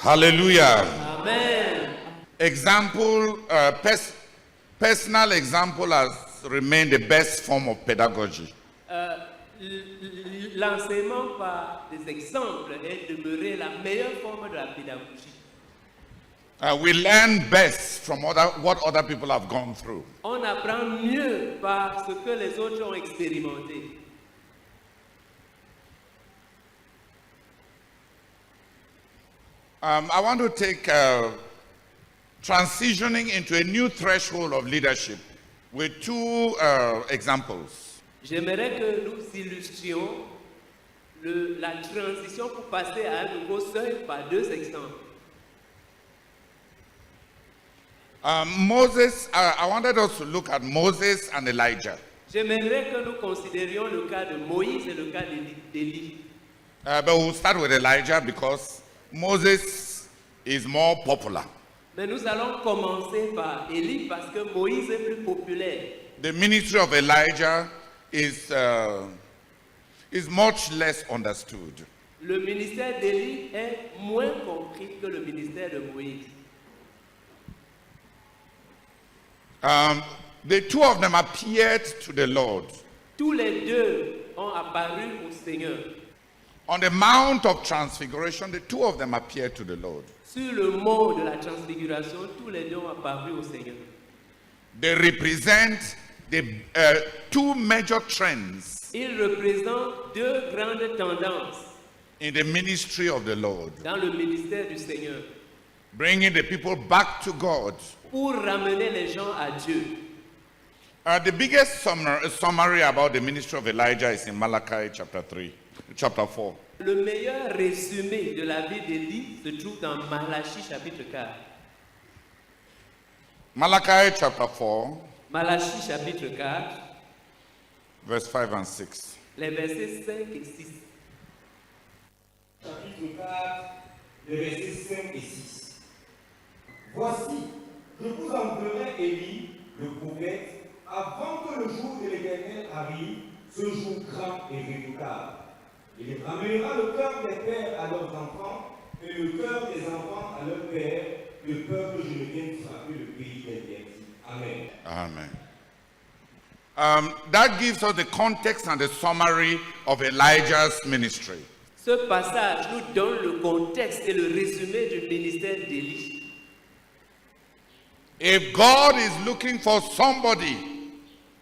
Hallelujah. Amen. Example, personal example has remained the best form of pedagogy. L'enseignement par des exemples est demeuré la meilleure forme de la pédagogie. We learn best from what other people have gone through. On apprend mieux par ce que les autres ont expérimenté. I want to take transitioning into a new threshold of leadership with two examples. J'aimerais que nous illustrions la transition pour passer à un nouveau seuil par deux exemples. Moses, I wanted us to look at Moses and Elijah. J'aimerais que nous considérions le cas de Moïse et le cas d'Élie. But we'll start with Elijah because Moses is more popular. Mais nous allons commencer par Élie parce que Moïse est plus populaire. The ministry of Elijah is much less understood. Le ministère d'Élie est moins compris que le ministère de Moïse. The two of them appeared to the Lord. Tous les deux ont apparu au Seigneur. On the Mount of Transfiguration, the two of them appeared to the Lord. Sur le mont de la transfiguration, tous les deux ont apparu au Seigneur. They represent the two major trends Ils représentent deux grandes tendances in the ministry of the Lord, dans le ministère du Seigneur bringing the people back to God. pour ramener les gens à Dieu. The biggest summary about the ministry of Elijah is in Malachi chapter 4. Le meilleur résumé de la vie d'Élie se trouve dans Malachie chapitre 4. Malachi chapter 4, Malachie chapitre 4, verse 5 and 6. les versets 5 et 6. Chapitre 4, les versets 5 et 6. Voici, je vous enverrai Élie, le prophète, avant que le jour de l'Éternel arrive, ce jour grand et redoutable. Il ramènera le cœur des pères à leurs enfants et le cœur des enfants à leurs pères, de peur que je ne vienne frapper le pays des Perses. Amen. Amen. That gives us the context and the summary of Elijah's ministry. Ce passage nous donne le contexte et le résumé du ministère d'Élie. If God is looking for somebody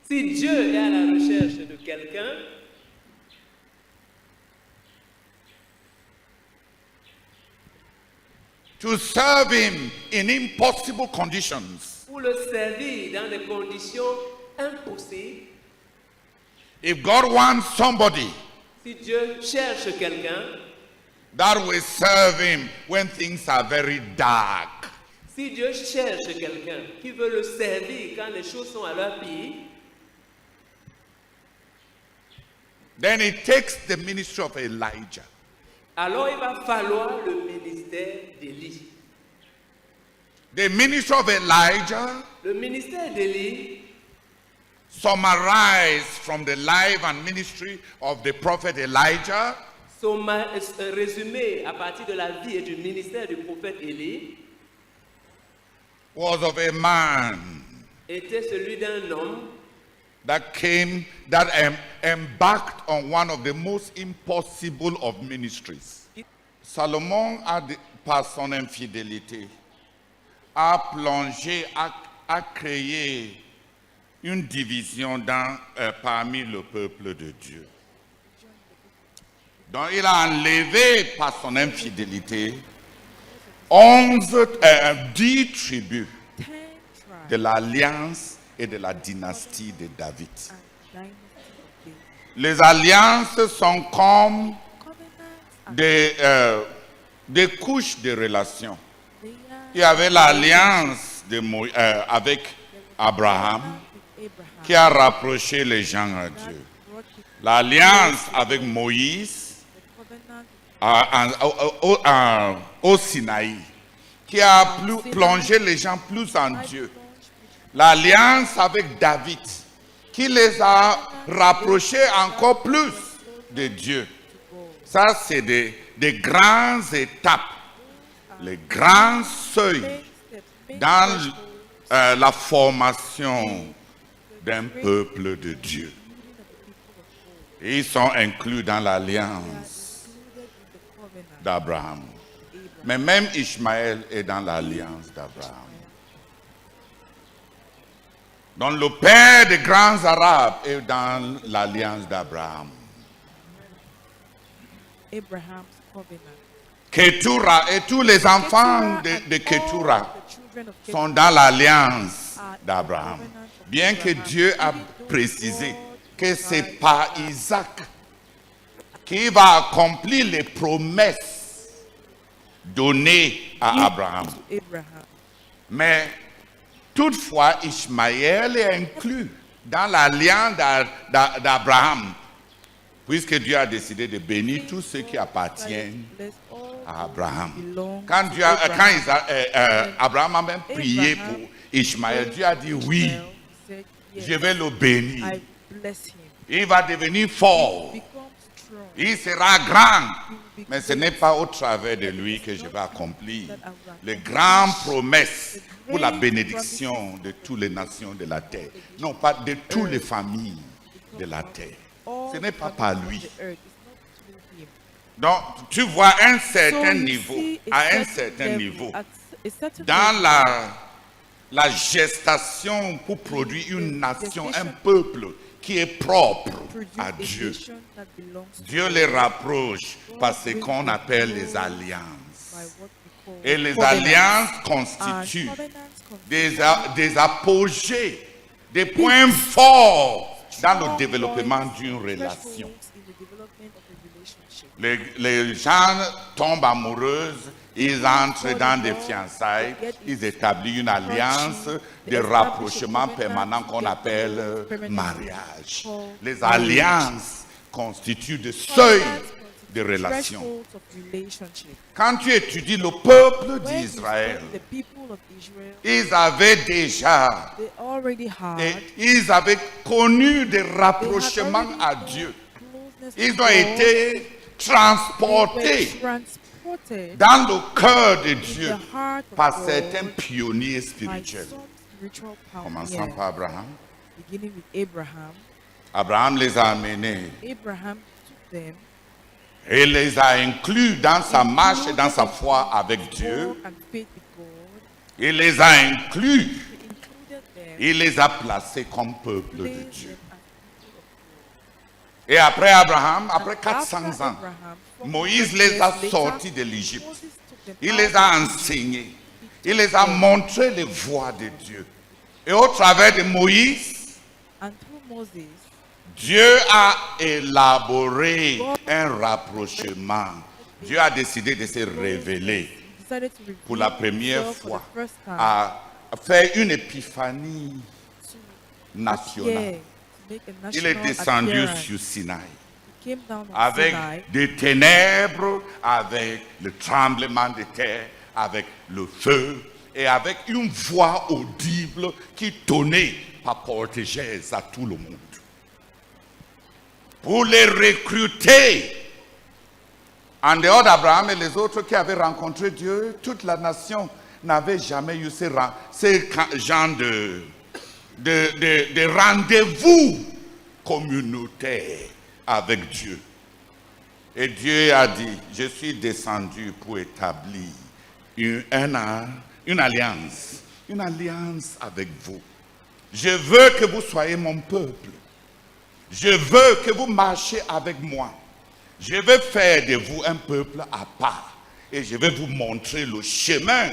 Si Dieu est à la recherche de quelqu'un to serve him in impossible conditions, pour le servir dans des conditions impossibles, if God wants somebody si Dieu cherche quelqu'un, that will serve him when things are very dark, si Dieu cherche quelqu'un qui veut le servir quand les choses sont à leur pire, then it takes the ministry of Elijah. alors il va falloir le ministère d'Élie. The ministry of Elijah, Le ministère d'Élie, summarized from the life and ministry of the prophet Elijah, résumé à partir de la vie et du ministère du prophète Élie, was of a man était celui d'un homme that embarked on one of the most impossible of ministries. Salomon, par son infidélité, a plongé, a créé une division parmi le peuple de Dieu. Donc il a enlevé par son infidélité 10 tribus de l'alliance et de la dynastie de David. Les alliances sont comme des couches de relations. Il y avait l'alliance avec Abraham qui a rapproché les gens à Dieu. L'alliance avec Moïse au Sinaï qui a plongé les gens plus en Dieu. L'alliance avec David qui les a rapprochés encore plus de Dieu. Ça, c'est des grandes étapes. les grands seuils dans la formation d'un peuple de Dieu. Ils sont inclus dans l'alliance d'Abraham. Mais même Ishmaël est dans l'alliance d'Abraham. Donc le père des grands Arabes est dans l'alliance d'Abraham. Abraham's covenant. Ketura et tous les enfants de Ketura sont dans l'alliance d'Abraham. Bien que Dieu a précisé que c'est par Isaac qui va accomplir les promesses données à Abraham. Mais toutefois, Ishmaël est inclus dans l'alliance d'Abraham, puisque Dieu a décidé de bénir tous ceux qui appartiennent à Abraham. Quand Abraham a même prié pour Ishmaël, Dieu a dit oui, je vais le bénir. Il va devenir fort. Il sera grand. Mais ce n'est pas au travers de lui que je vais accomplir les grandes promesses pour la bénédiction de toutes les nations de la terre. Non, pas de toutes les familles de la terre. Ce n'est pas par lui. Donc, tu vois un certain niveau, à un certain niveau, dans la gestation pour produire une nation, un peuple qui est propre à Dieu. Dieu les rapproche par ce qu'on appelle les alliances. Et les alliances constituent des apogées, des points forts dans le développement d'une relation. Les gens tombent amoureux, ils entrent dans des fiançailles, ils établissent une alliance de rapprochement permanent qu'on appelle mariage. Les alliances constituent des seuils de relations. Quand tu étudies le peuple d'Israël, ils avaient déjà, ils avaient connu des rapprochements à Dieu. Ils ont été transportés dans le cœur de Dieu par certains pionniers spirituels. Commençant par Abraham. Abraham les a amenés et les a inclus dans sa marche et dans sa foi avec Dieu. Il les a inclus. Il les a placés comme peuple de Dieu. Et après Abraham, après 400 ans, Moïse les a sortis de l'Égypte. Il les a enseignés. Il les a montré les voies de Dieu. Et au travers de Moïse, Dieu a élaboré un rapprochement. Dieu a décidé de se révéler pour la première fois, à faire une épiphanie nationale. Il est descendu sur Sinaï avec des ténèbres, avec le tremblement de terre, avec le feu et avec une voix audible qui tonnait par portégèse à tout le monde. Pour les recruter, en dehors d'Abraham et les autres qui avaient rencontré Dieu, toute la nation n'avait jamais eu ce genre de rendez-vous communautaire avec Dieu. Et Dieu a dit, je suis descendu pour établir une alliance avec vous. Je veux que vous soyez mon peuple. Je veux que vous marchiez avec moi. Je vais faire de vous un peuple à part. Et je vais vous montrer le chemin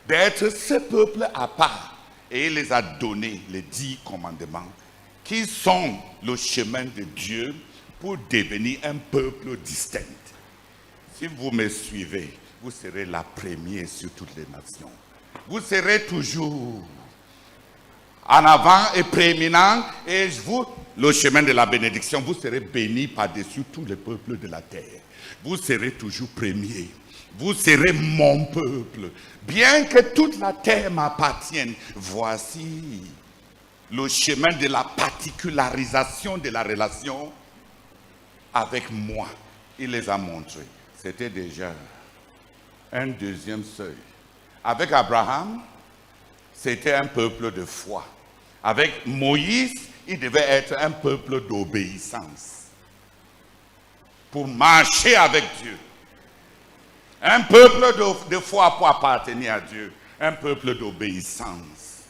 d'être ce peuple à part. Et il les a donné les 10 commandements qui sont le chemin de Dieu pour devenir un peuple distinct. Si vous me suivez, vous serez la première sur toutes les nations. Vous serez toujours en avant et prééminent, et vous, le chemin de la bénédiction, vous serez bénis par-dessus tous les peuples de la terre. Vous serez toujours premier. Vous serez mon peuple. Bien que toute la terre m'appartienne, voici le chemin de la particularisation de la relation avec moi. Il les a montrés. C'était déjà un deuxième seuil. Avec Abraham, c'était un peuple de foi. Avec Moïse, il devait être un peuple d'obéissance. Pour marcher avec Dieu. Un peuple de foi pour appartenir à Dieu. Un peuple d'obéissance.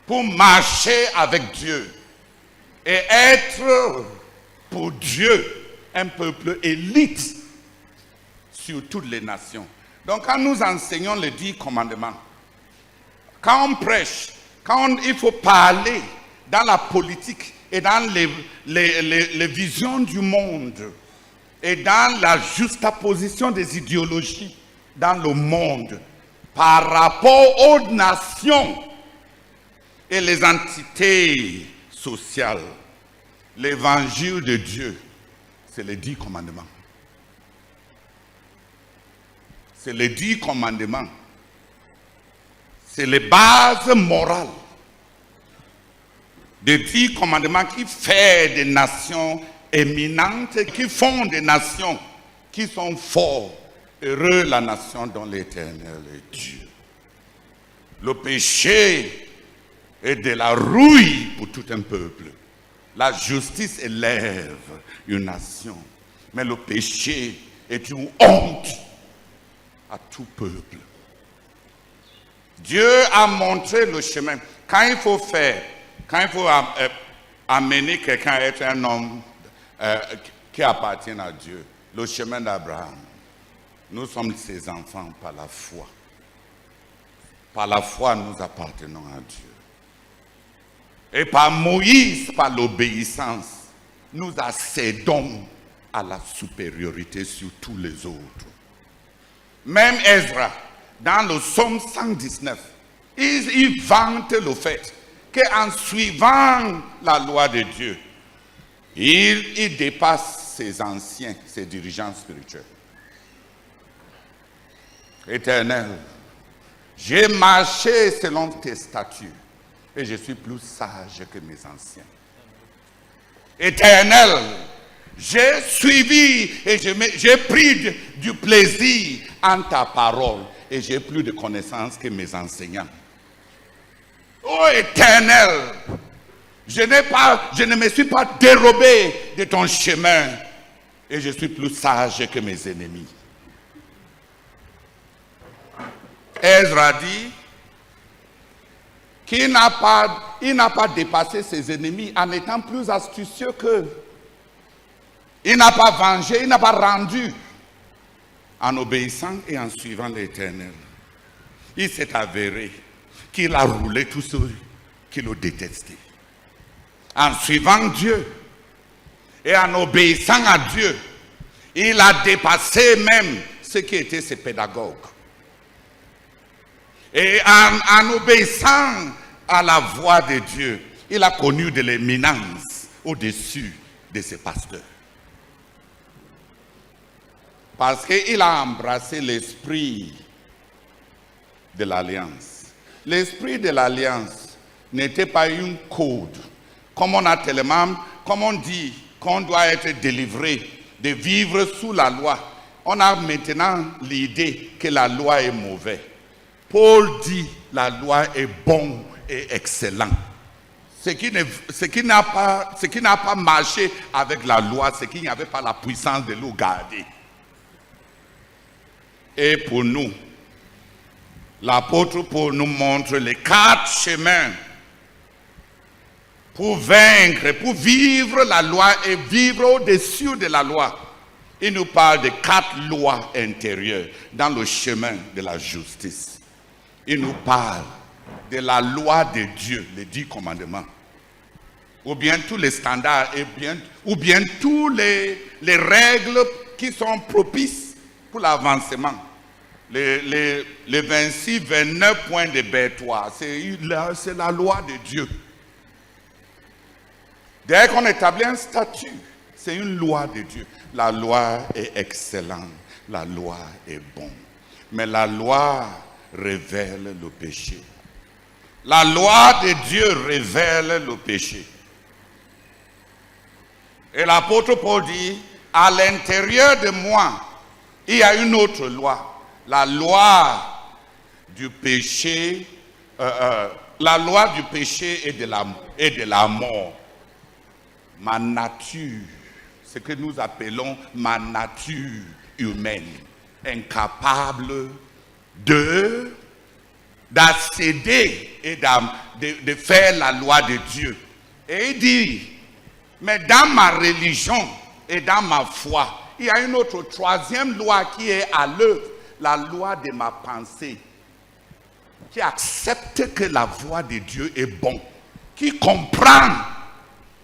Pour marcher avec Dieu. Et être pour Dieu un peuple élite sur toutes les nations. Donc quand nous enseignons les 10 commandements, quand on prêche, quand il faut parler dans la politique et dans les visions du monde et dans la juxtaposition des idéologies dans le monde par rapport aux nations et les entités sociales, l'évangile de Dieu, c'est les 10 commandements. C'est les 10 commandements. C'est les bases morales des 10 commandements qui font des nations éminentes, qui font des nations qui sont fortes. Heureux la nation dont l'Éternel est Dieu. Le péché est de la rouille pour tout un peuple. La justice élève une nation. Mais le péché est une honte à tout peuple. Dieu a montré le chemin. Quand il faut amener quelqu'un à être un homme qui appartient à Dieu, le chemin d'Abraham, nous sommes ses enfants par la foi. Par la foi, nous appartenons à Dieu. Et par Moïse, par l'obéissance, nous accédons à la supériorité sur tous les autres. Même Ezra, dans le psaume 119, il vante le fait qu'en suivant la loi de Dieu, il dépasse ses anciens, ses dirigeants spirituels. Éternel, j'ai marché selon tes statuts et je suis plus sage que mes anciens. Éternel, j'ai suivi et j'ai pris du plaisir en ta parole et j'ai plus de connaissances que mes enseignants. Ô Éternel, je ne me suis pas dérobé de ton chemin et je suis plus sage que mes ennemis. Ezra dit qu'il n'a pas dépassé ses ennemis en étant plus astucieux qu'eux. Il n'a pas vengé, il n'a pas rendu en obéissant et en suivant l'Éternel. Il s'est avéré qu'il a roulé tous ceux qui le détestaient. En suivant Dieu et en obéissant à Dieu, il a dépassé même ceux qui étaient ses pédagogues. Et en obéissant à la voix de Dieu, il a connu de l'éminence au-dessus de ses pasteurs. Parce qu'il a embrassé l'esprit de l'alliance. L'esprit de l'alliance n'était pas une code. Comme on dit qu'on doit être délivré de vivre sous la loi. On a maintenant l'idée que la loi est mauvaise. Paul dit la loi est bon et excellent. Ce qui n'a pas marché avec la loi, c'est qu'il n'y avait pas la puissance de nous garder. Et pour nous, l'apôtre Paul nous montre les 4 chemins pour vaincre, pour vivre la loi et vivre au-dessus de la loi. Il nous parle de 4 lois intérieures dans le chemin de la justice. Il nous parle de la loi de Dieu, les 10 commandements. Ou bien tous les standards, ou bien toutes les règles qui sont propices pour l'avancement. Les 26, 29 points de B3, c'est la loi de Dieu. Dès qu'on établit un statut, c'est une loi de Dieu. La loi est excellente, la loi est bonne. Mais la loi révèle le péché. La loi de Dieu révèle le péché. Et l'apôtre Paul dit, à l'intérieur de moi, il y a une autre loi. la loi du péché, la loi du péché et de la mort. Ma nature, ce que nous appelons ma nature humaine, incapable d'accéder et de faire la loi de Dieu. Et il dit, mais dans ma religion et dans ma foi, il y a une autre troisième loi qui est à l'œuvre, la loi de ma pensée, qui accepte que la voix de Dieu est bonne, qui comprend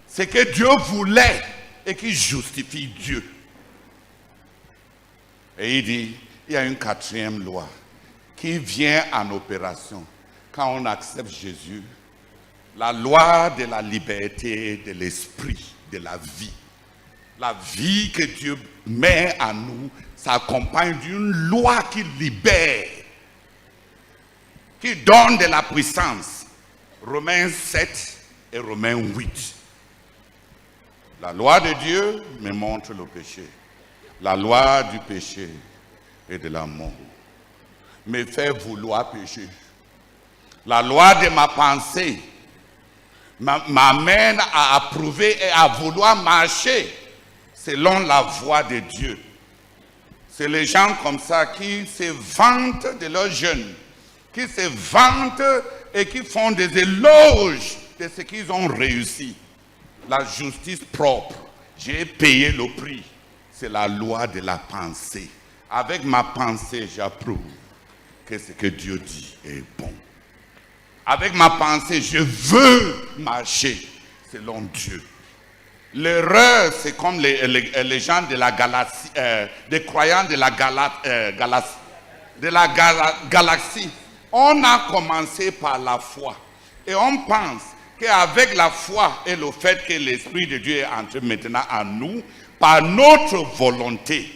ce que Dieu voulait et qui justifie Dieu. Et il dit, il y a une quatrième loi qui vient en opération quand on accepte Jésus, la loi de la liberté, de l'esprit, de la vie. La vie que Dieu met en nous s'accompagne d'une loi qui libère, qui donne de la puissance. Romains 7 et Romains 8. La loi de Dieu me montre le péché. La loi du péché et de la mort me fait vouloir pécher. La loi de ma pensée m'amène à approuver et à vouloir marcher selon la voie de Dieu. C'est les gens comme ça qui se vantent de leurs jeunes, qui se vantent et qui font des éloges de ce qu'ils ont réussi. La justice propre, j'ai payé le prix. C'est la loi de la pensée. Avec ma pensée, j'approuve que ce que Dieu dit est bon. Avec ma pensée, je veux marcher selon Dieu. L'erreur, c'est comme les gens de la Galatie, des croyants de la galaxie. On a commencé par la foi. Et on pense qu'avec la foi et le fait que l'Esprit de Dieu est entré maintenant en nous, par notre volonté,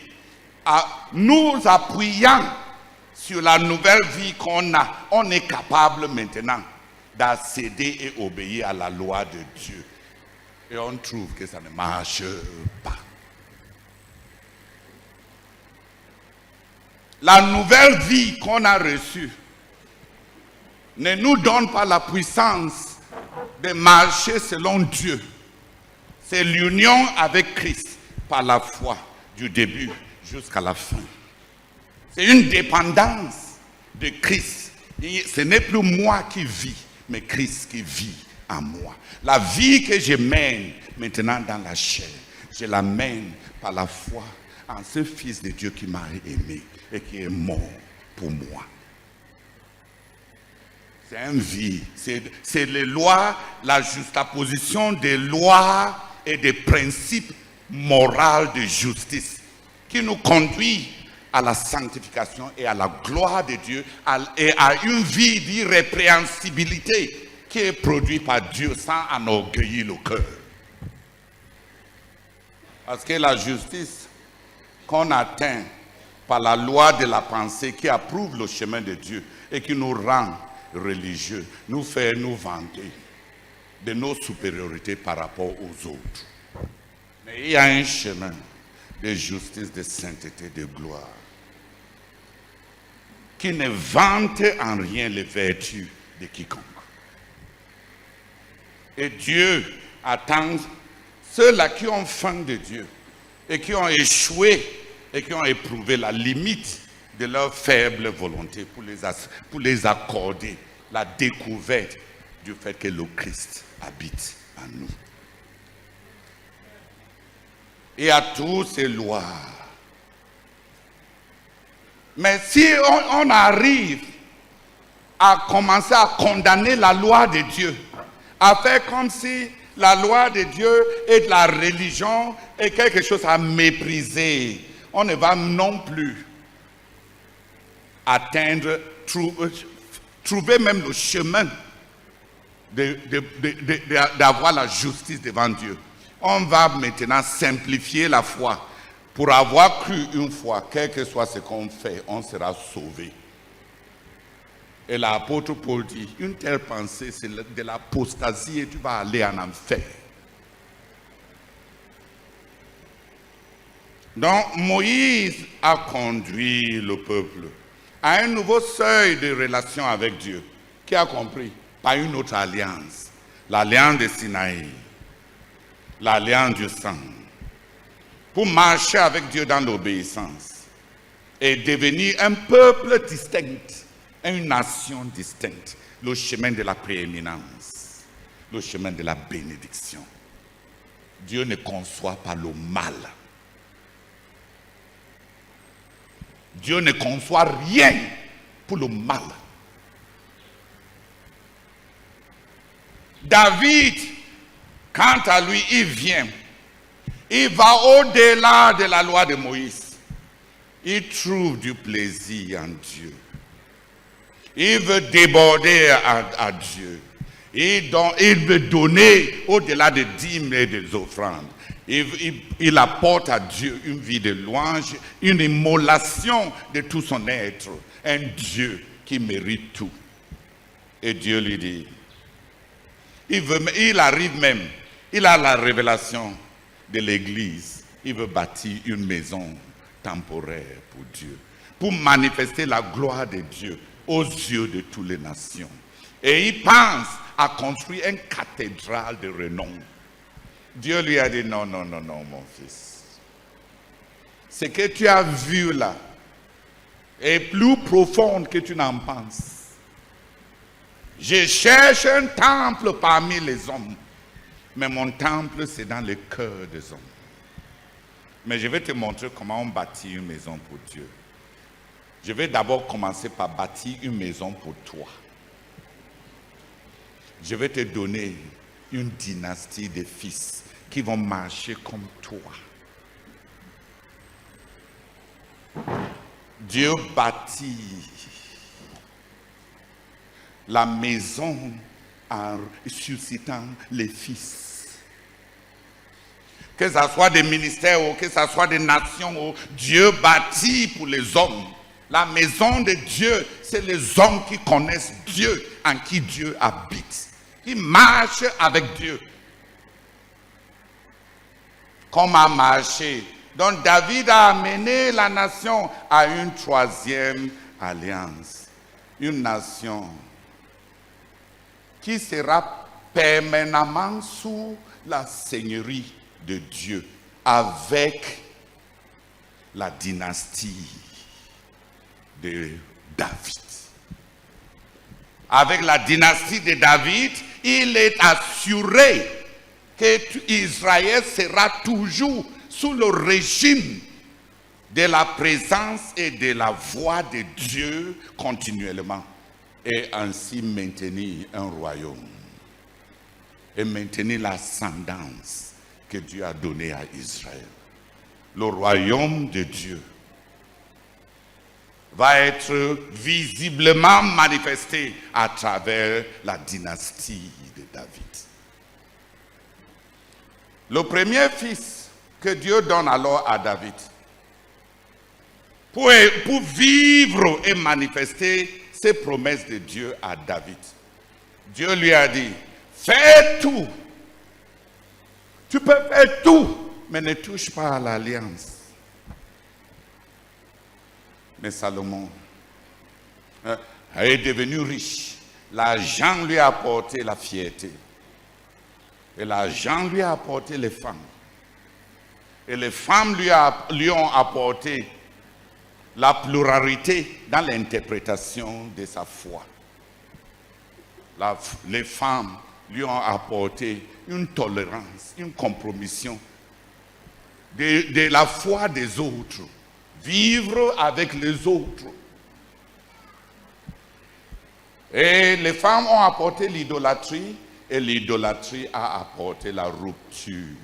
nous appuyant sur la nouvelle vie qu'on a, on est capable maintenant d'accéder et obéir à la loi de Dieu. Et on trouve que ça ne marche pas. La nouvelle vie qu'on a reçue ne nous donne pas la puissance de marcher selon Dieu. C'est l'union avec Christ par la foi du début jusqu'à la fin. C'est une dépendance de Christ. Ce n'est plus moi qui vis, mais Christ qui vit en moi. La vie que je mène maintenant dans la chair, je la mène par la foi en ce Fils de Dieu qui m'a aimé et qui est mort pour moi. C'est une vie, c'est les lois, la juxtaposition des lois et des principes moraux de justice qui nous conduit à la sanctification et à la gloire de Dieu et à une vie d'irrépréhensibilité qui est produite par Dieu sans enorgueillir le cœur. Parce que la justice qu'on atteint par la loi de la pensée qui approuve le chemin de Dieu et qui nous rend religieux, nous fait nous vanter de nos supériorités par rapport aux autres. Mais il y a un chemin de justice, de sainteté, de gloire qui ne vante en rien les vertus de quiconque. Et Dieu attend ceux-là qui ont faim de Dieu et qui ont échoué et qui ont éprouvé la limite de leur faible volonté pour les accorder la découverte du fait que le Christ habite en nous. Et à toutes ces lois. Mais si on arrive à commencer à condamner la loi de Dieu, à faire comme si la loi de Dieu et de la religion est quelque chose à mépriser, on ne va non plus atteindre, trouver même le chemin d'avoir la justice devant Dieu. On va maintenant simplifier la foi. Pour avoir cru une fois, quel que soit ce qu'on fait, on sera sauvé. Et l'apôtre Paul dit, une telle pensée, c'est de l'apostasie et tu vas aller en enfer. Donc Moïse a conduit le peuple à un nouveau seuil de relation avec Dieu. Qui a compris? Par une autre alliance. L'alliance de Sinaï. L'alliance du sang. Pour marcher avec Dieu dans l'obéissance. Et devenir un peuple distinct. Une nation distincte. Le chemin de la prééminence. Le chemin de la bénédiction. Dieu ne conçoit pas le mal. Dieu ne conçoit rien pour le mal. David, quant à lui, il vient. Il va au-delà de la loi de Moïse. Il trouve du plaisir en Dieu. Il veut déborder à Dieu. Il veut donner au-delà des dîmes et des offrandes. Il apporte à Dieu une vie de louange, une immolation de tout son être. Un Dieu qui mérite tout. Et Dieu lui dit, il arrive même, il a la révélation de l'église. Il veut bâtir une maison temporaire pour Dieu. Pour manifester la gloire de Dieu aux yeux de toutes les nations. Et il pense à construire une cathédrale de renom. Dieu lui a dit, non, mon fils. Ce que tu as vu là est plus profond que tu n'en penses. Je cherche un temple parmi les hommes. Mais mon temple, c'est dans le cœur des hommes. Mais je vais te montrer comment on bâtit une maison pour Dieu. Je vais d'abord commencer par bâtir une maison pour toi. Je vais te donner une dynastie de fils qui vont marcher comme toi. Dieu bâtit la maison en suscitant les fils. Que ce soit des ministères ou que ce soit des nations, Dieu bâtit pour les hommes. La maison de Dieu, c'est les hommes qui connaissent Dieu, en qui Dieu habite. Qui marchent avec Dieu. Comme a marché. Donc David a amené la nation à une troisième alliance. Une nation qui sera permanemment sous la seigneurie de Dieu avec la dynastie de David. Avec la dynastie de David, il est assuré que Israël sera toujours sous le régime de la présence et de la voix de Dieu continuellement. Et ainsi maintenir un royaume. Et maintenir l'ascendance que Dieu a donnée à Israël. Le royaume de Dieu va être visiblement manifesté à travers la dynastie de David. Le premier fils que Dieu donne alors à David, pour vivre et manifester ces promesses de Dieu à David, Dieu lui a dit, fais tout. Tu peux faire tout, mais ne touche pas à l'alliance. Mais Salomon est devenu riche. L'argent lui a apporté la fierté. Et l'argent lui a apporté les femmes. Et les femmes lui ont apporté la pluralité dans l'interprétation de sa foi. Les femmes lui ont apporté une tolérance, une compromission de la foi des autres. Vivre avec les autres. Et les femmes ont apporté l'idolâtrie, et l'idolâtrie a apporté la rupture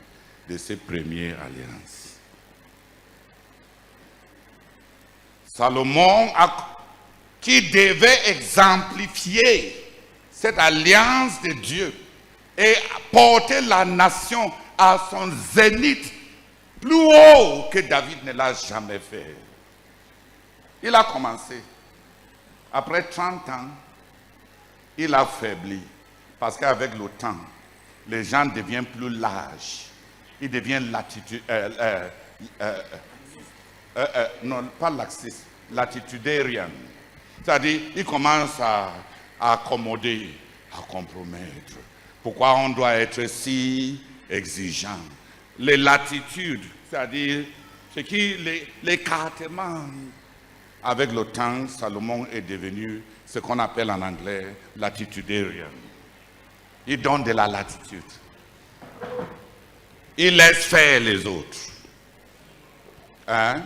de ces premières alliances. Salomon, qui devait exemplifier cette alliance de Dieu et porter la nation à son zénith, plus haut que David ne l'a jamais fait. Il a commencé. Après 30 ans, il a faibli. Parce qu'avec le temps, les gens deviennent plus larges. Ils deviennent non, pas laxistes, latitudariens. C'est-à-dire, il commence à accommoder, à compromettre. Pourquoi on doit être si exigeant? Les latitudes, c'est-à-dire, c'est qui l'écartement. Avec le temps, Salomon est devenu ce qu'on appelle en anglais latitudarian. Il donne de la latitude. Il laisse faire les autres. Hein?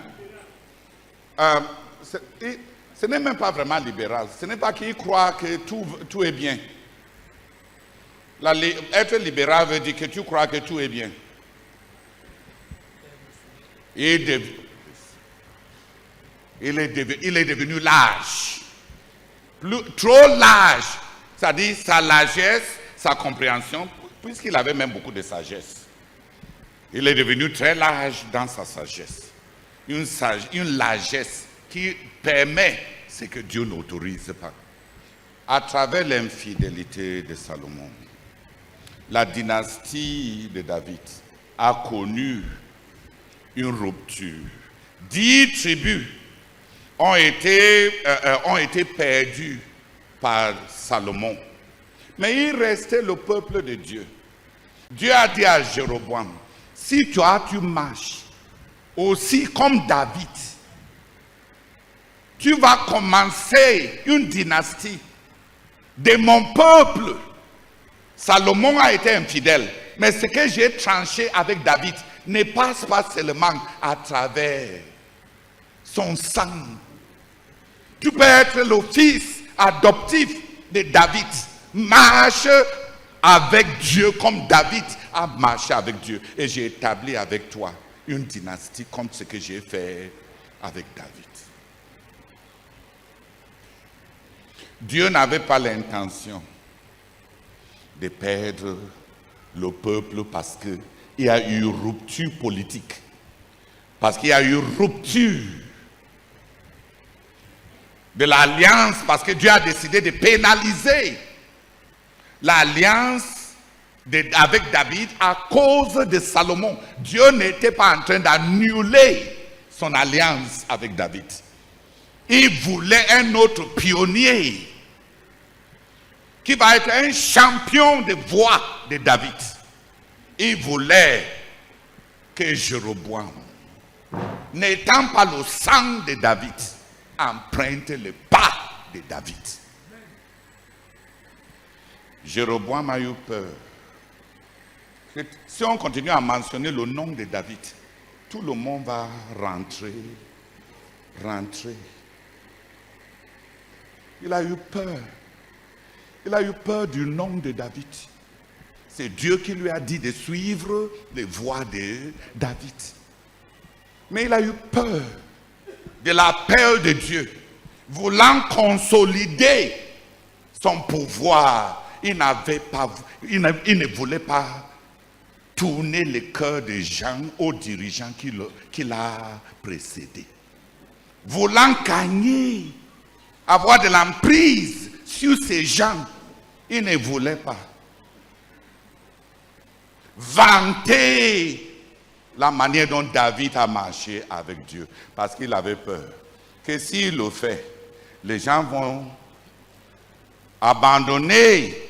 Ce n'est même pas vraiment libéral. Ce n'est pas qu'il croit que tout est bien. Être libéral veut dire que tu crois que tout est bien. Il est devenu large. Trop large. C'est-à-dire sa largesse, sa compréhension, puisqu'il avait même beaucoup de sagesse. Il est devenu très large dans sa sagesse. Une largesse qui permet ce que Dieu n'autorise pas. À travers l'infidélité de Salomon, la dynastie de David a connu une rupture. 10 tribus ont été perdus par Salomon. Mais il restait le peuple de Dieu. Dieu a dit à Jéroboam, si tu marches aussi comme David, tu vas commencer une dynastie de mon peuple. Salomon a été infidèle, mais ce que j'ai tranché avec David ne passe pas seulement à travers son sang. Tu peux être le fils adoptif de David. Marche avec Dieu comme David a marché avec Dieu. Et j'ai établi avec toi une dynastie comme ce que j'ai fait avec David. Dieu n'avait pas l'intention de perdre le peuple parce qu'il y a eu rupture politique. Parce qu'il y a eu rupture de l'alliance, parce que Dieu a décidé de pénaliser l'alliance avec David à cause de Salomon. Dieu n'était pas en train d'annuler son alliance avec David. Il voulait un autre pionnier qui va être un champion de voix de David. Il voulait que Jéroboam, n'étant pas le sang de David, emprunte le pas de David. Jéroboam a eu peur. Si on continue à mentionner le nom de David, tout le monde va rentrer. Il a eu peur. Il a eu peur du nom de David. C'est Dieu qui lui a dit de suivre les voies de David. Mais il a eu peur de l'appel de Dieu, voulant consolider son pouvoir. Il ne voulait pas tourner le cœur des gens aux dirigeants qui l'a précédé. Voulant gagner, avoir de l'emprise sur ces gens, il ne voulait pas vanter la manière dont David a marché avec Dieu, parce qu'il avait peur que s'il le fait, les gens vont abandonner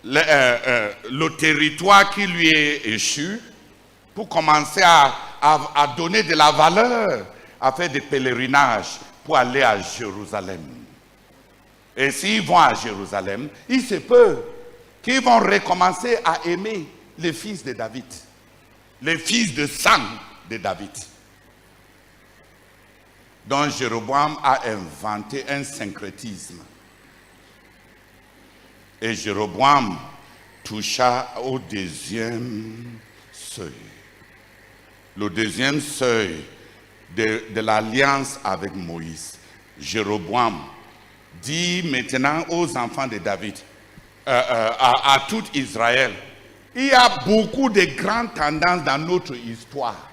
le territoire qui lui est échu pour commencer à donner de la valeur, à faire des pèlerinages pour aller à Jérusalem. Et s'ils vont à Jérusalem, il se peut qu'ils vont recommencer à aimer les fils de David, les fils de sang de David. Donc Jéroboam a inventé un syncrétisme. Et Jéroboam toucha au deuxième seuil. Le deuxième seuil de l'alliance avec Moïse. Jéroboam dit maintenant aux enfants de David, à tout Israël, il y a beaucoup de grandes tendances dans notre histoire.